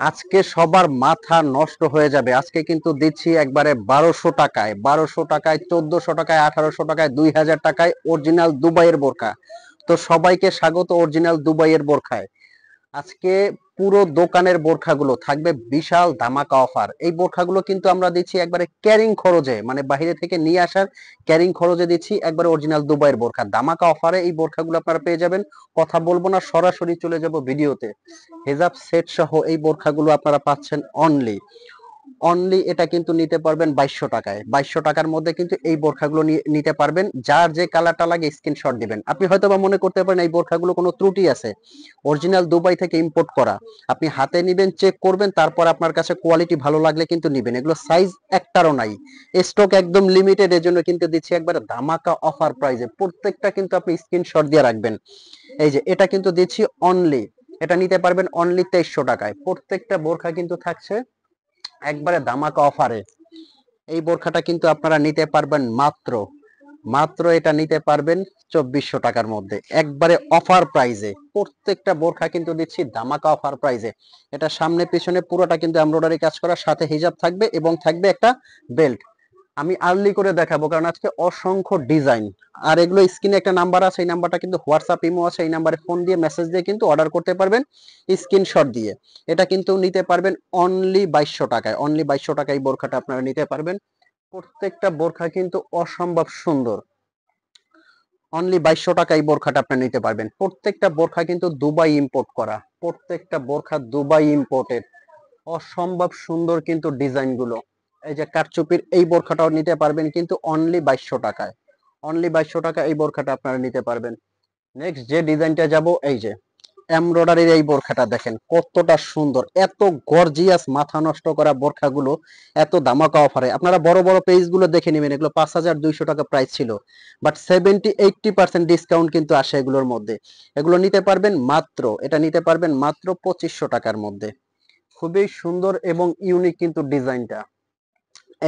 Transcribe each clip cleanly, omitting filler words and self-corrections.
আজকে সবার মাথা নষ্ট হয়ে যাবে। আজকে কিন্তু দিচ্ছি একবারে 1200 টাকায়, 1200 টাকায়, 1400 টাকায়, 1800 টাকায়, 2000 টাকায় অরিজিনাল দুবাইয়ের বোরকা। তো সবাইকে স্বাগত অরিজিনাল দুবাইয়ের বোরখায়। আজকে পুরো দোকানের বোরখাগুলো থাকবে বিশাল ধামাকা অফার। এই বোরখাগুলো কিন্তু আমরা দিচ্ছি একবারে ক্যারিং খরচে, মানে বাইরে থেকে নিয়ে আসার ক্যারিং খরচে দিচ্ছি একবারে অরিজিনাল দুবাইয়ের বোরখা। ধামাকা অফারে এই বোরখাগুলো আপনারা পেয়ে যাবেন। কথা বলবো না, সরাসরি চলে যাব ভিডিওতে। হেজাব সেট সহ এই বোরখাগুলো আপনারা পাচ্ছেন অনলি অনলি এটা কিন্তু নিতে পারবেন 2200 টাকায়। 2200 টাকার মধ্যে কিন্তু এই বোরখাগুলো নিতে পারবেন। যার যে কালারটা লাগে স্ক্রিনশট দিবেন। আপনি হয়তো বা মনে করতে পারেন এই বোরখাগুলো কোনো ত্রুটি আছে, অরিজিনাল দুবাই থেকে ইম্পোর্ট করা। আপনি হাতে নিবেন, চেক করবেন, তারপর আপনার কাছে কোয়ালিটি ভালো লাগলে কিন্তু নিবেন। এগুলো সাইজ একটারও নাই, স্টক একদম লিমিটেড, এর জন্য কিন্তু দিচ্ছি একবার ধামাকা অফার প্রাইজে। প্রত্যেকটা কিন্তু আপনি স্ক্রিনশট দিয়ে রাখবেন। এই যে এটা কিন্তু দিচ্ছি অনলি, এটা নিতে পারবেন অনলি 2300 টাকায়। প্রত্যেকটা বোরখা কিন্তু থাকছে একবারে ধামাকা অফারে। এই বোরখাটা কিন্তু আপনারা নিতে পারবেন মাত্র মাত্র এটা নিতে পারবেন 2400 টাকার মধ্যে, একবারে অফার প্রাইজে। প্রত্যেকটা বোরখা কিন্তু দিচ্ছি ধামাকা অফার প্রাইজে। এটা সামনে পিছনে পুরোটা কিন্তু এমব্রয়ডারি কাজ করা, সাথে হিজাব থাকবে এবং থাকবে একটা বেল্ট। আমি আর্লি করে দেখাবো কারণ আজকে অসংখ্য ডিজাইন। আর এগুলো স্ক্রিনে একটা নাম্বার আছে, এই নাম্বারটা কিন্তু হোয়াটসঅ্যাপ ইমো আছে, এই নাম্বারে ফোন দিয়ে মেসেজ দিয়ে কিন্তু অর্ডার করতে পারবেন স্ক্রিনশট দিয়ে। এটা কিন্তু নিতে পারবেন অনলি 2200 টাকায়। অনলি 2200 টাকায় এই বোরখাটা আপনারা নিতে পারবেন। প্রত্যেকটা বোরখা কিন্তু অসম্ভব সুন্দর। অনলি 2200 টাকায় এই বোরখাটা আপনি নিতে পারবেন। প্রত্যেকটা বোরখা কিন্তু দুবাই ইম্পোর্ট করা, প্রত্যেকটা বোরখা দুবাই ইম্পোর্টেড। অসম্ভব সুন্দর কিন্তু ডিজাইন গুলো। এই যে কারচুপির এই বোরখাটাও নিতে পারবেন কিন্তু অনলি 2200 টাকায়। অনলি 2200 টাকা এই বোরখাটা আপনারা নিতে পারবেন। নেক্সট যে ডিজাইনটা যাব, এই যে এমব্রয়ডারির এই বোরখাটা দেখেন কতটা সুন্দর, এত গর্জিয়াস, মাথা নষ্ট করা বোরখাগুলো এত ধামাকা অফারে। আপনারা বড় বড় পেজ গুলো দেখে নেবেন, এগুলো 5200 টাকা প্রাইস ছিল, বাট 70-80% ডিসকাউন্ট কিন্তু আসে এগুলোর মধ্যে। এগুলো নিতে পারবেন মাত্র, এটা নিতে পারবেন মাত্র 2500 টাকার মধ্যে। খুবই সুন্দর এবং ইউনিক কিন্তু ডিজাইনটা।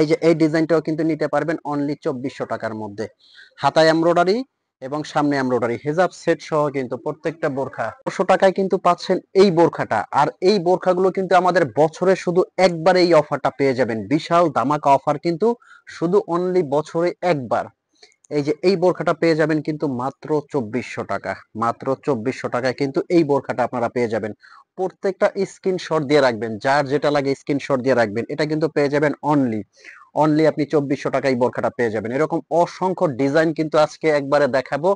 এই যে এই ডিজাইনটাও কিন্তু নিতে পারবেন অনলি 2400 টাকার মধ্যে। হাতায় এমব্রয়ডারি এবং সামনে এমব্রয়ডারি, হেজাব সেট সহ কিন্তু প্রত্যেকটা বোরখা 400 টাকায় কিন্তু পাচ্ছেন এই বোরখাটা। আর এই বোরখাগুলো কিন্তু আমাদের বছরে শুধু একবার এই অফারটা পেয়ে যাবেন, বিশাল ধামাকা অফার কিন্তু শুধু অনলি বছরে একবার। এই যে এই বোরখাটা পেয়ে যাবেন কিন্তু মাত্র 2400 টাকা। মাত্র 2400 টাকায় কিন্তু এই বোরখাটা আপনারা পেয়ে যাবেন। প্রত্যেকটা স্ক্রিনশট দিয়ে রাখবেন, যার যেটা লাগে স্ক্রিনশট দিয়ে রাখবেন। এটা কিন্তু পেয়ে যাবেন অনলি অনলি আপনি 2400 টাকায় বোরখাটা পেয়ে যাবেন। এরকম অসংখ্য ডিজাইন কিন্তু আজকে একবারে দেখাবো।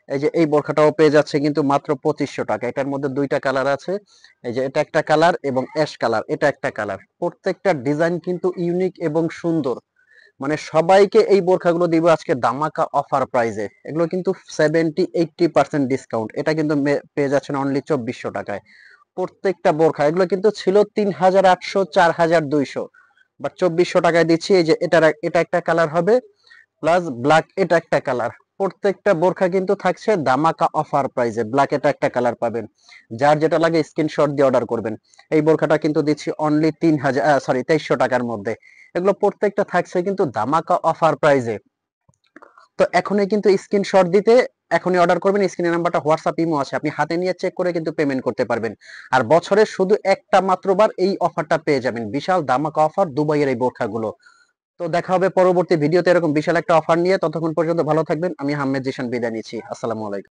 এই যে এই বোরখাটাও পেয়ে যাচ্ছে কিন্তু মাত্র 2500 টাকা। এটার মধ্যে দুইটা কালার আছে, এই যে এটা একটা কালার এবং অ্যাশ কালার, এটা একটা কালার। প্রত্যেকটা ডিজাইন কিন্তু ইউনিক এবং সুন্দর। মানে সবাইকে এই বোরখাগুলো দিব আজকে ধামাকা অফার প্রাইজে। এগুলো কিন্তু 70-80% ডিসকাউন্ট। এটা কিন্তু পেয়ে যাচ্ছেন অনলি 2400 টাকায়। প্রত্যেকটা বোরখা এগুলো কিন্তু ছিল 3800, 4200, বাট 2400 টাকায় দিচ্ছি। এই যে এটা একটা কালার হবে, প্লাস ব্ল্যাক এটা একটা কালার। প্রত্যেকটা বোরখা কিন্তু থাকছে ধামাকা অফার প্রাইজে। ব্ল্যাক এটা একটা কালার পাবেন, যার যেটা লাগে স্ক্রিনশট দিয়ে অর্ডার করবেন। এই বোরখাটা কিন্তু দিচ্ছি অনলি 2300 টাকার মধ্যে। এগুলো প্রত্যেকটা থাকছে কিন্তু ধামাকা অফার প্রাইজে। তো এখনই কিন্তু স্ক্রিনশট দিতে, এখনই অর্ডার করবেন। স্ক্রিনের নাম্বারটা হোয়াটসঅ্যাপ ইমো আছে, আপনি হাতে নিয়ে চেক করে কিন্তু পেমেন্ট করতে পারবেন। আর বছরে শুধু একটা মাত্রবার এই অফারটা পেয়ে যাবেন, বিশাল ধামাকা অফার দুবাইয়ের এই বোরখাগুলো। তো দেখা হবে পরবর্তী ভিডিওতে এরকম বিশাল একটা অফার নিয়ে। ততক্ষণ পর্যন্ত ভালো থাকবেন। আমি আহমেদ জিশান বিদায় নিচ্ছি। আসসালামু আলাইকুম।